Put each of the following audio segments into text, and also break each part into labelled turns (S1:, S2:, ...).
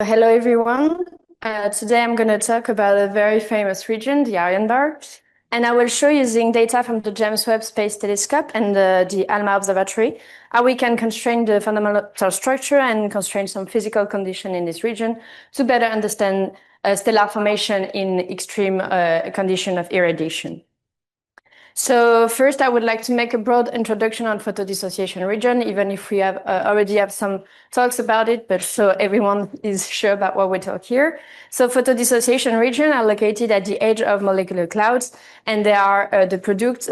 S1: Hello, everyone. Today I'm going to talk about a very famous region, the Orion Bar, and I will show using data from the James Webb Space Telescope and the ALMA observatory how we can constrain the fundamental structure and constrain some physical condition in this region to better understand stellar formation in extreme condition of irradiation. So first, I would like to make a broad introduction on photodissociation region, even if we have already have some talks about it, but so everyone is sure about what we talk here. So photodissociation region are located at the edge of molecular clouds, and they are the product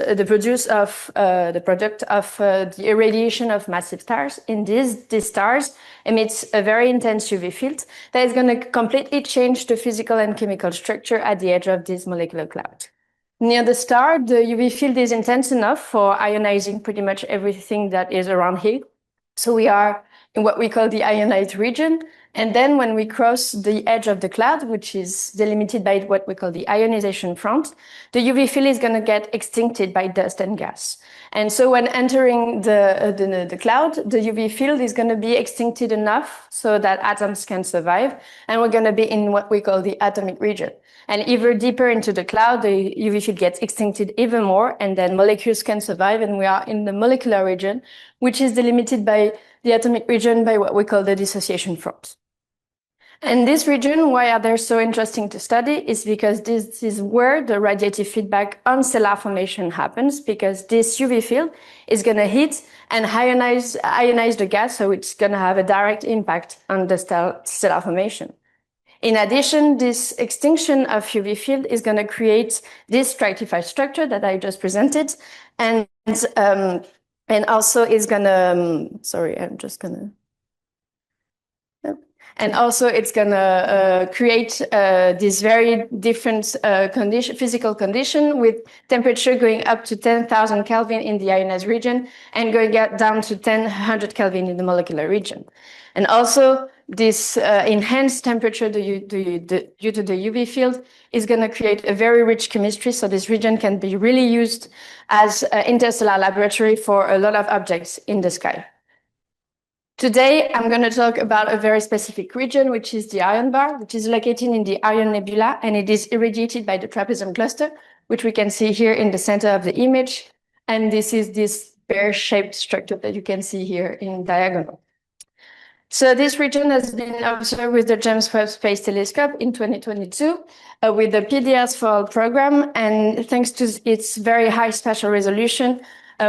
S1: of the irradiation of massive stars. In these stars emits a very intense UV field that is going to completely change the physical and chemical structure at the edge of this molecular cloud. Near the star, the UV field is intense enough for ionizing pretty much everything that is around here. So we are in what we call the ionized region. And then when we cross the edge of the cloud, which is delimited by what we call the ionization front, the UV field is going to get extincted by dust and gas. And so when entering the cloud, the UV field is going to be extincted enough so that atoms can survive. And we're going to be in what we call the atomic region. And even deeper into the cloud, the UV field gets extincted even more, and then molecules can survive, and we are in the molecular region, which is delimited by the atomic region by what we call the dissociation front. And this region, why are they so interesting to study, is because this is where the radiative feedback on stellar formation happens, because this UV field is going to hit and ionize the gas, so it's going to have a direct impact on the stellar formation. In addition, this extinction of UV field is going to create this stratified structure that I just presented, and also is going to, and also it's going to create this very different physical condition with temperature going up to 10,000 Kelvin in the ionized region and going down to 100 Kelvin in the molecular region. And also, this enhanced temperature due to the UV field is going to create a very rich chemistry. So this region can be really used as an interstellar laboratory for a lot of objects in the sky. Today, I'm going to talk about a very specific region, which is the Orion Bar, which is located in the Orion Nebula, and it is irradiated by the trapezium cluster, which we can see here in the center of the image. And this is this pear-shaped structure that you can see here in diagonal. So this region has been observed with the James Webb Space Telescope in 2022 with the PDRs for all program. And thanks to its very high spatial resolution,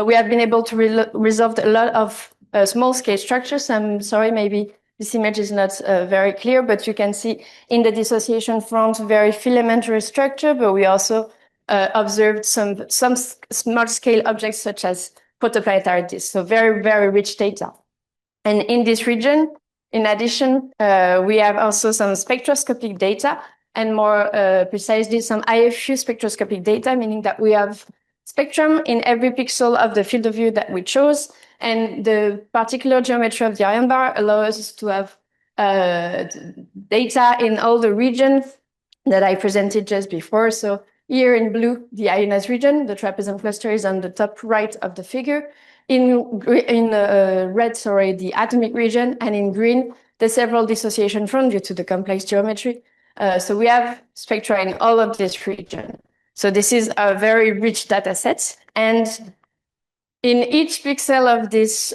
S1: we have been able to resolve a lot of small-scale structures. I'm sorry, maybe this image is not very clear, but you can see in the dissociation front very filamentary structure, but we also observed some small-scale objects such as protoplanetary disks. So very, very rich data. And in this region, in addition, we have also some spectroscopic data, and more precisely some IFU spectroscopic data, meaning that we have spectrum in every pixel of the field of view that we chose. And the particular geometry of the Orion Bar allows us to have data in all the regions that I presented just before. So here in blue, the ionized region, the trapezium cluster is on the top right of the figure. In red, the atomic region, and in green, the several dissociation fronts due to the complex geometry. So we have spectra in all of this region. So this is a very rich data set. And in each pixel of this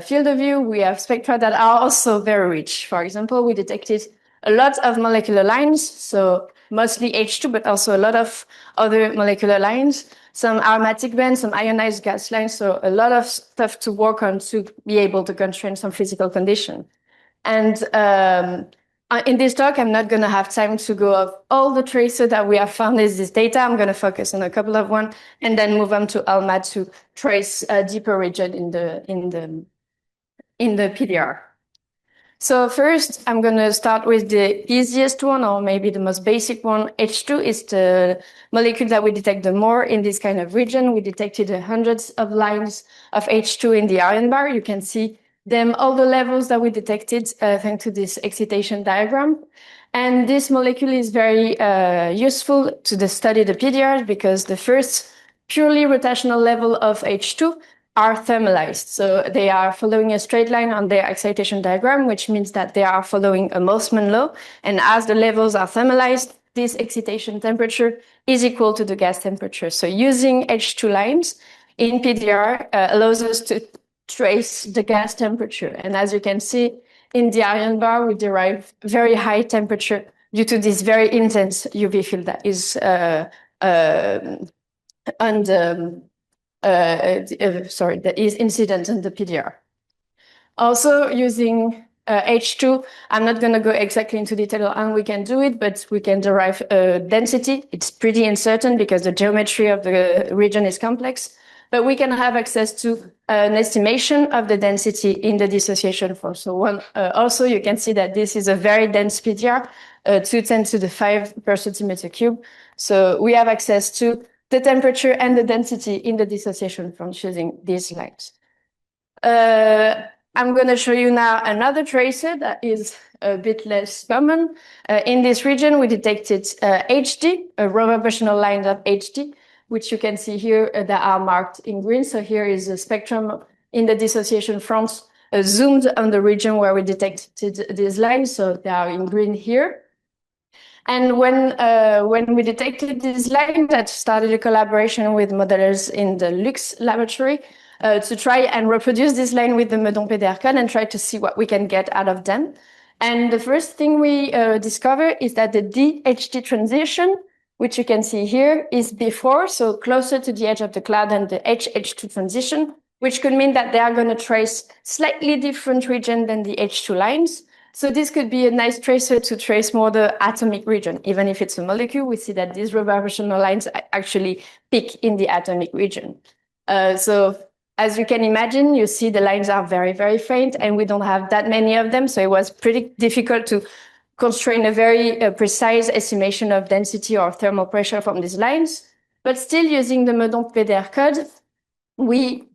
S1: field of view, we have spectra that are also very rich. For example, we detected a lot of molecular lines, so mostly H2, but also a lot of other molecular lines, some aromatic bands, some ionized gas lines, so a lot of stuff to work on to be able to constrain some physical condition. And in this talk, I'm not going to have time to go of all the traces that we have found in this data. I'm going to focus on a couple of one, and then move on to ALMA to trace a deeper region in the PDR. So first, I'm going to start with the easiest one, or maybe the most basic one. H2 is the molecule that we detect the more in this kind of region. We detected hundreds of lines of H2 in the Orion Bar. You can see them, all the levels that we detected thanks to this excitation diagram. And this molecule is very useful to study the PDRs, because the first purely rotational level of H2 are thermalized. So they are following a straight line on their excitation diagram, which means that they are following a Boltzmann law. And as the levels are thermalized, this excitation temperature is equal to the gas temperature. So using H2 lines in PDR allows us to trace the gas temperature. And as you can see in the Orion Bar, we derive very high temperature due to this very intense UV field that is that is incident in the PDR. Also using H2, I'm not going to go exactly into detail on we can do it, but we can derive a density. It's pretty uncertain because the geometry of the region is complex, but we can have access to an estimation of the density in the dissociation force. So also you can see that this is a very dense PDR, 2×10⁵ per centimeter cube. So we have access to the temperature and the density in the dissociation force using these lines. I'm going to show you now another tracer that is a bit less common. In this region, we detected HD, a rotational line of HD, which you can see here that are marked in green. So here is a spectrum in the dissociation front zoomed on the region where we detected these lines. So they are in green here. And when we detected this line, that started a collaboration with modelers in the Lux laboratory to try and reproduce this line with the Meudon PDR code and try to see what we can get out of them. And the first thing we discovered is that the DHD transition, which you can see here, is before, so closer to the edge of the cloud than the H2 transition, which could mean that they are going to trace slightly different region than the H2 lines. So this could be a nice tracer to trace more the atomic region. Even if it's a molecule, we see that these rotational lines actually peak in the atomic region. So as you can imagine, you see the lines are very, very faint, and we don't have that many of them. So it was pretty difficult to constrain a very precise estimation of density or thermal pressure from these lines. But still, using the Meudon PDR code, we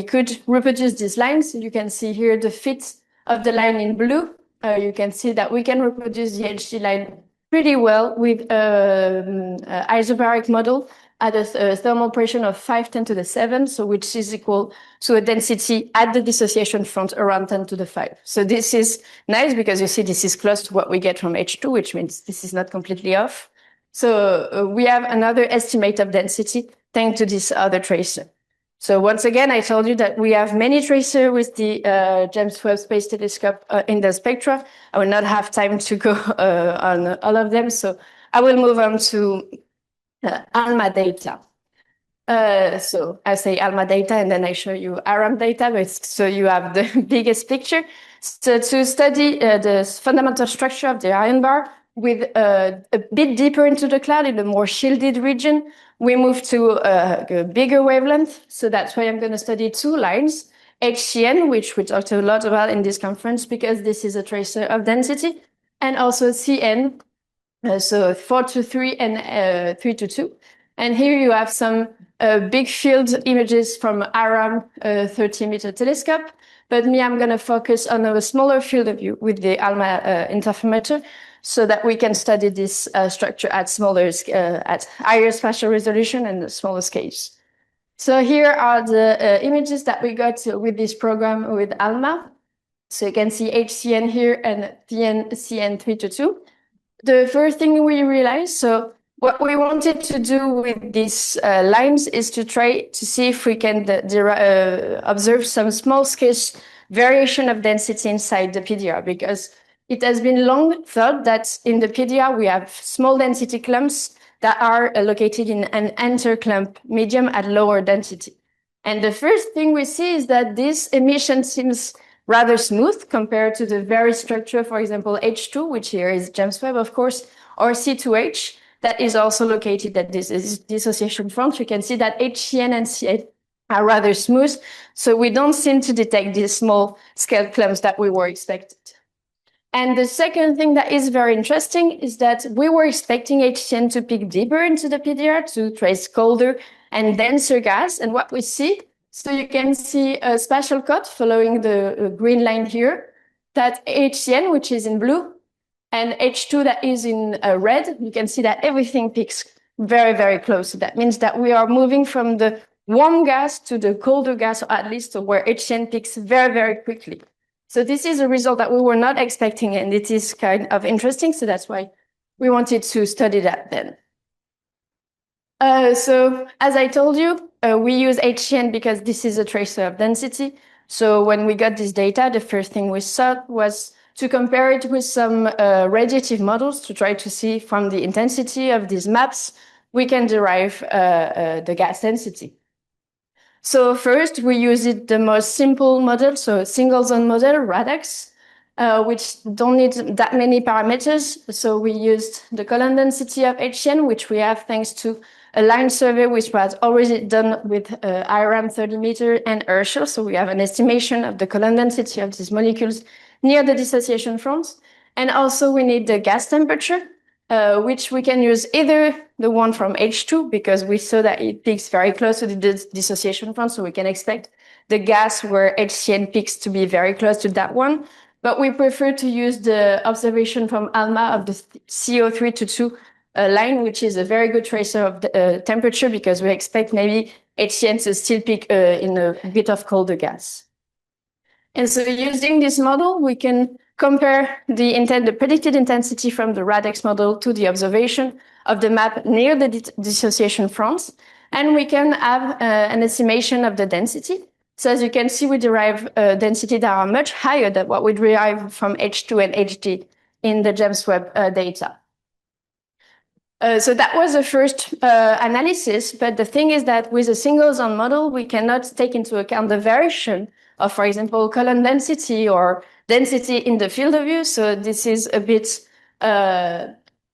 S1: could reproduce these lines. You can see here the fit of the line in blue. You can see that we can reproduce the HD line pretty well with an isobaric model at a thermal pressure of 5×10⁵, so which is equal to a density at the dissociation front around 10⁵. So this is nice because you see this is close to what we get from H2, which means this is not completely off. So we have another estimate of density thanks to this other tracer. So once again, I told you that we have many tracers with the James Webb Space Telescope in the spectra. I will not have time to go on all of them, so I will move on to ALMA data. So I say ALMA data, and then I show you ARAM data, but so you have the biggest picture. So to study the fundamental structure of the Orion Bar with a bit deeper into the cloud in a more shielded region, we move to a bigger wavelength. So that's why I'm going to study two lines, HCN, which we talked a lot about in this conference because this is a tracer of density, and also CN, so 4:3 and 3:2. And here you have some big field images from ARAM 30-meter telescope. But me, I'm going to focus on a smaller field of view with the ALMA interferometer, so that we can study this structure at at higher spatial resolution and smaller scales. So here are the images that we got with this program with ALMA. So you can see HCN here and CN 3:2. The first thing we realized, so what we wanted to do with these lines is to try to see if we can observe some small scale variation of density inside the PDR, because it has been long thought that in the PDR we have small density clumps that are located in an interclump medium at lower density. And the first thing we see is that this emission seems rather smooth compared to the very structure, for example, H2, which here is James Webb, of course, or C2H, that is also located at this dissociation front. You can see that HCN and CN are rather smooth, so we don't seem to detect these small scale clumps that we were expected. And the second thing that is very interesting is that we were expecting HCN to peak deeper into the PDR to trace colder and denser gas. And what we see, so you can see a spatial cut following the green line here, that HCN, which is in blue, and H2 that is in red, you can see that everything peaks very, very close. So that means that we are moving from the warm gas to the colder gas, or at least where HCN peaks very, very quickly. So this is a result that we were not expecting, and it is kind of interesting. So that's why we wanted to study that then. So as I told you, we use HCN because this is a tracer of density. So when we got this data, the first thing we thought was to compare it with some radiative models to try to see from the intensity of these maps, we can derive the gas density. So first, we used the most simple model, so single zone model, RADAX, which don't need that many parameters. So we used the column density of HCN, which we have thanks to a line survey, which was already done with IRAM 30 meter and Herschel. So we have an estimation of the column density of these molecules near the dissociation fronts. And also we need the gas temperature, which we can use either the one from H2, because we saw that it peaks very close to the dissociation front, so we can expect the gas where HCN peaks to be very close to that one. But we prefer to use the observation from ALMA of the CO322 line, which is a very good tracer of the temperature, because we expect maybe HCN to still peak in a bit of colder gas. And so using this model, we can compare the predicted intensity from the RADAX model to the observation of the map near the dissociation fronts, and we can have an estimation of the density. So as you can see, we derive density that are much higher than what we derive from H2 and HD in the James Webb data. So that was the first analysis, but the thing is that with a single zone model, we cannot take into account the variation of, for example, column density or density in the field of view. So this is a bit,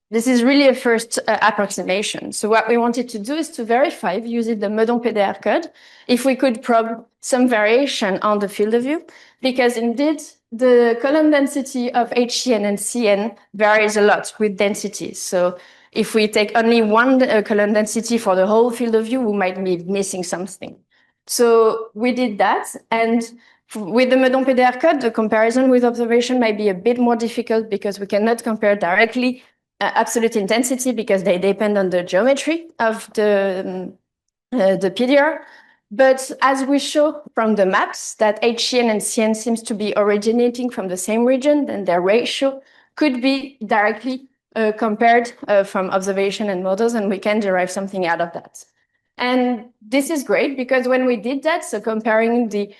S1: this is really a first approximation. So what we wanted to do is to verify using the Meudon PDR code, if we could probe some variation on the field of view, because indeed the column density of HCN and CN varies a lot with densities. So if we take only one column density for the whole field of view, we might be missing something. So we did that, and with the Meudon PDR code, the comparison with observation might be a bit more difficult because we cannot compare directly absolute intensity because they depend on the geometry of the PDR. But as we show from the maps that HCN and CN seems to be originating from the same region, then their ratio could be directly compared from observation and models, and we can derive something out of that. And this is great because when we did that, so comparing the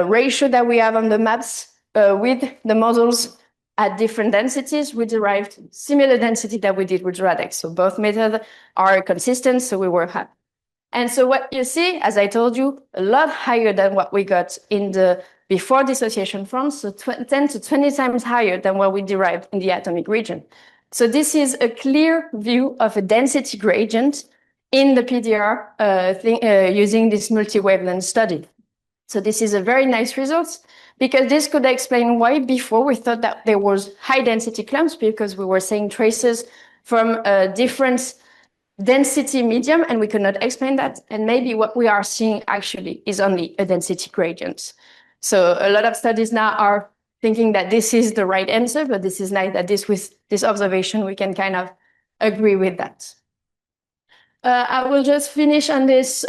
S1: ratio that we have on the maps with the models at different densities, we derived similar density that we did with RADAX. So both methods are consistent, so we were happy. And so what you see, as I told you, a lot higher than what we got in the before dissociation fronts, so 10 to 20 times higher than what we derived in the atomic region. So this is a clear view of a density gradient in the PDR using this multi-wavelength study. So this is a very nice result because this could explain why before we thought that there was high density clumps, because we were seeing traces from a different density medium and we could not explain that. And maybe what we are seeing actually is only a density gradient. So a lot of studies now are thinking that this is the right answer, but this is nice that with this observation, we can kind of agree with that. I will just finish on this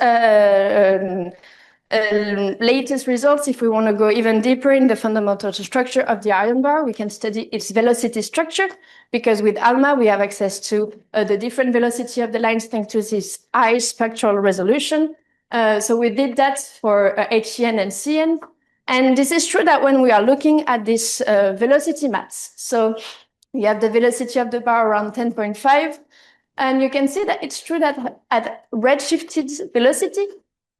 S1: latest results. If we want to go even deeper in the fundamental structure of the Orion Bar, we can study its velocity structure, because with ALMA, we have access to the different velocity of the lines thanks to this high spectral resolution. So we did that for HCN and CN. And this is true that when we are looking at this velocity maps, so you have the velocity of the bar around 10.5, and you can see that it's true that at redshifted velocity,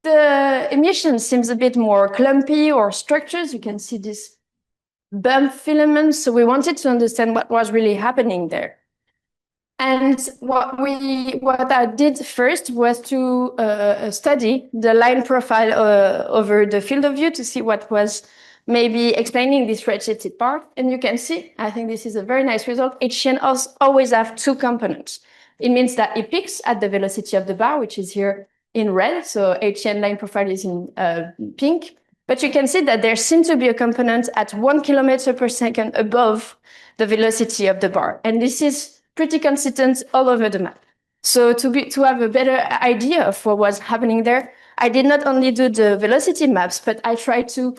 S1: the emission seems a bit more clumpy or structures. You can see this bump filaments. So we wanted to understand what was really happening there. And what I did first was to study the line profile over the field of view to see what was maybe explaining this redshifted part. And you can see, I think this is a very nice result. HCN always have two components. It means that it peaks at the velocity of the bar, which is here in red. So HCN line profile is in pink. But you can see that there seems to be a component at 1 kilometer per second above the velocity of the bar. And this is pretty consistent all over the map. So to have a better idea of what was happening there, I did not only do the velocity maps, but I tried to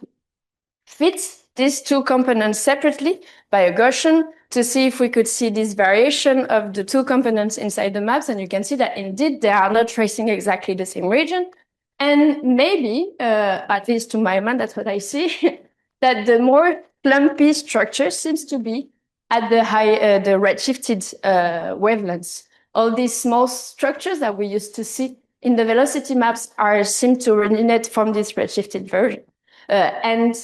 S1: fit these two components separately by a Gaussian to see if we could see this variation of the two components inside the maps. And you can see that indeed they are not tracing exactly the same region. And maybe, at least to my mind, that's what I see, that the more clumpy structure seems to be at the high, the redshifted wavelengths. All these small structures that we used to see in the velocity maps seem to originate from this redshifted version. And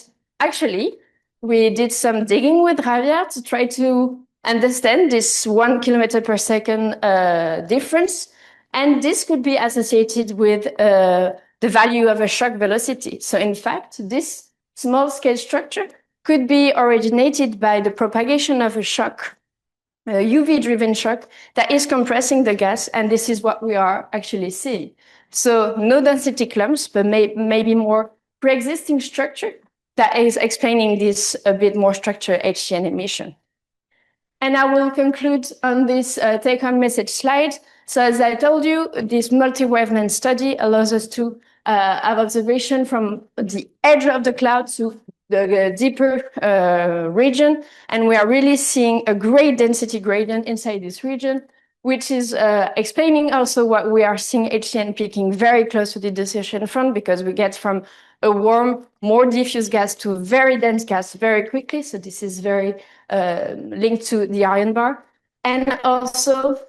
S1: actually, we did some digging with Javier to try to understand this 1 kilometer per second difference. And this could be associated with the value of a shock velocity. So in fact, this small scale structure could be originated by the propagation of a shock, a UV-driven shock that is compressing the gas. And this is what we are actually seeing. So no density clumps, but maybe more pre-existing structure that is explaining this a bit more structured HCN emission. And I will conclude on this take-home message slide. So as I told you, this multi-wavelength study allows us to have observation from the edge of the cloud to the deeper region. And we are really seeing a great density gradient inside this region, which is explaining also what we are seeing HCN peaking very close to the dissociation front, because we get from a warm, more diffuse gas to a very dense gas very quickly. So this is very linked to the Orion Bar. And also,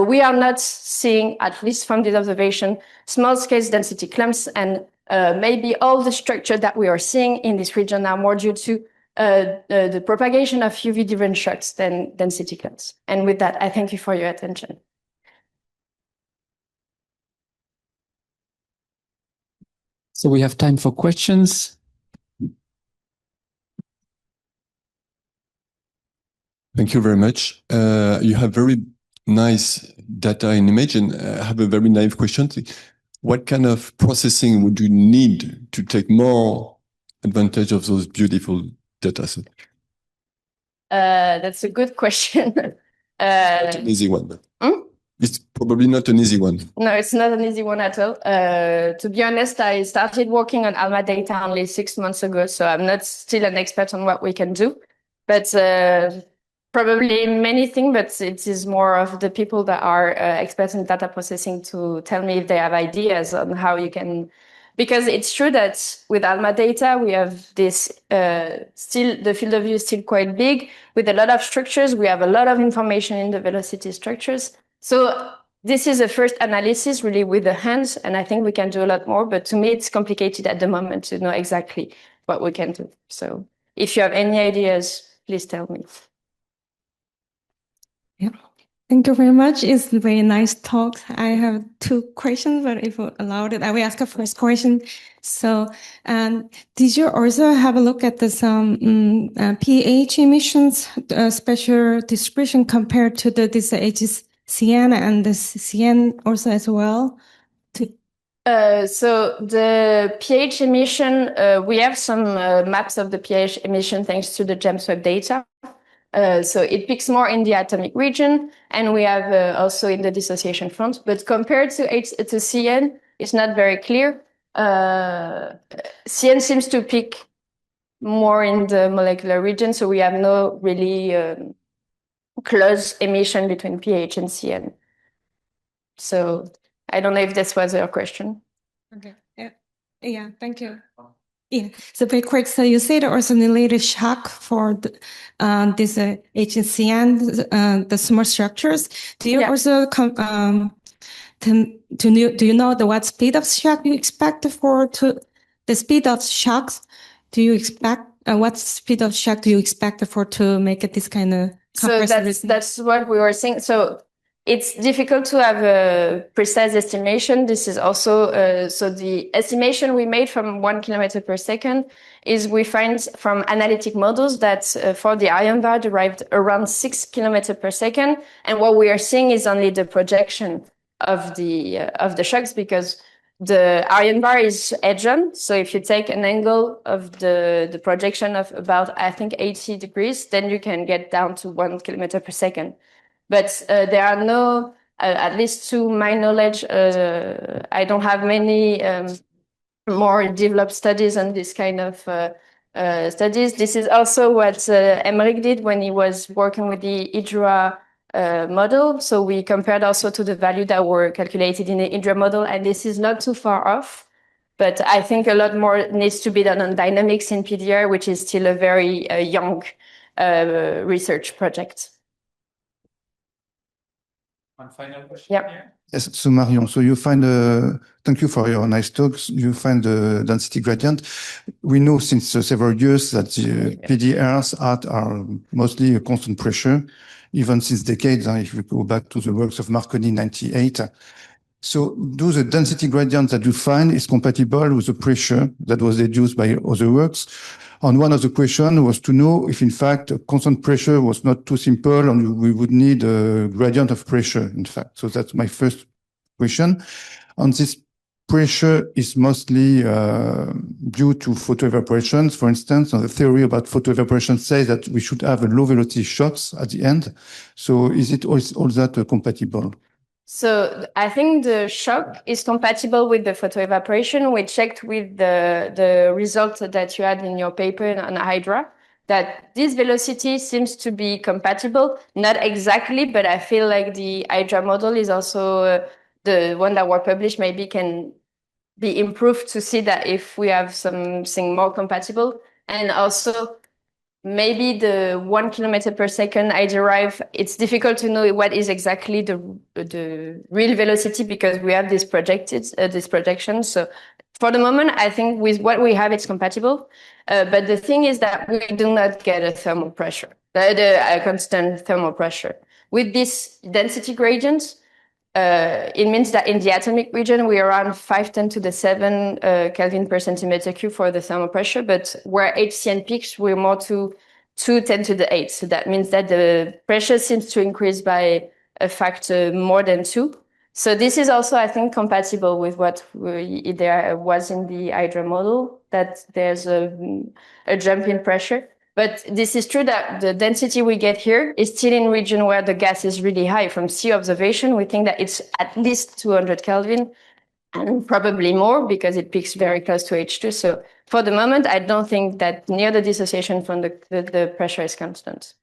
S1: we are not seeing, at least from this observation, small-scale density clumps, and maybe all the structure that we are seeing in this region are more due to the propagation of UV-driven shocks than density clumps. And with that, I thank you for your attention.
S2: So we have time for questions.
S3: Thank you very much. You have very nice data and image, and I have a very naive question. What kind of processing would you need to take more advantage of those beautiful data sets?
S1: That's a good question.
S3: Not an easy one. It's probably not an easy one.
S1: No, it's not an easy one at all. To be honest, I started working on ALMA data only 6 months ago, so I'm not still an expert on what we can do. But probably many things, but it is more of the people that are experts in data processing to tell me if they have ideas on how you can. Because it's true that with ALMA data, we have this, still, the field of view is still quite big with a lot of structures. We have a lot of information in the velocity structures. So this is a first analysis really with the hands, and I think we can do a lot more, but to me, it's complicated at the moment to know exactly what we can do. So if you have any ideas, please tell me.
S4: Yeah. Thank you very much. It's a very nice talk. I have 2 questions, but if you allowed it, I will ask a first question. So, did you also have a look at the some pH emissions, spatial distribution compared to this HCN and the CN also as well?
S1: So the pH emission, we have some maps of the pH emission thanks to the James Webb data. So it peaks more in the atomic region, and we have also in the dissociation front. But compared to CN, it's not very clear. CN seems to peak more in the molecular region, so we have no really close emission between pH and CN. So I don't know if this was your question.
S4: Okay. Yeah. Thank you. Yeah. So very quick. So you said also related shock for the, this HCN, the small structures. Do you also do you know what speed of shock you expect the speed of shocks? Do you expect what speed of shock do you expect to make it this kind of?
S1: So that's what we were saying. So it's difficult to have a precise estimation. This is also, so the estimation we made from 1 kilometer per second is we find from analytic models that for the Orion Bar derived around 6 kilometers per second. And what we are seeing is only the projection of the shocks, because the Orion Bar is edge-on. So if you take an angle of the projection of about, I think, 80 degrees, then you can get down to 1 kilometer per second. But there are no at least to my knowledge, I don't have many more developed studies on this kind of studies. This is also what Emmerich did when he was working with the Hydra model. So we compared also to the value that were calculated in the Hydra model, and this is not too far off. But I think a lot more needs to be done on dynamics in PDR, which is still a very young research project.
S2: One final question.
S1: Yeah.
S5: Yes, so Marion, so you find, thank you for your nice talks. You find the density gradient. We know since several years that the PDRs are mostly a constant pressure, even since decades, if we go back to the works of Marconi 98. So do the density gradient that you find is compatible with the pressure that was deduced by other works? And one of the questions was to know if, in fact, constant pressure was not too simple and we would need a gradient of pressure, in fact. So that's my first question. And this pressure is mostly due to photoevaporation. For instance, the theory about photoevaporation says that we should have a low velocity shocks at the end. So is it all that compatible?
S1: So I think the shock is compatible with the photoevaporation. We checked with the result that you had in your paper on Hydra, that this velocity seems to be compatible. Not exactly, but I feel like the Hydra model is also the one that were published, maybe can be improved to see that if we have something more compatible. And also maybe the 1 kilometer per second I derive, it's difficult to know what is exactly the real velocity because we have this projection. So for the moment, I think with what we have, it's compatible. But the thing is that we do not get a thermal pressure, a constant thermal pressure. With this density gradient, it means that in the atomic region, we're around 510 to the 7 Kelvin per centimeter cube for the thermal pressure, but where HCN peaks, we're more to 210 to the 8. So that means that the pressure seems to increase by a factor more than 2. So this is also, I think, compatible with what there was in the Hydra model, that there's a jump in pressure. But this is true that the density we get here is still in region where the gas is really high. From sea observation, we think that it's at least 200 Kelvin and probably more because it peaks very close to H2. So for the moment, I don't think that near the dissociation from the pressure is constant.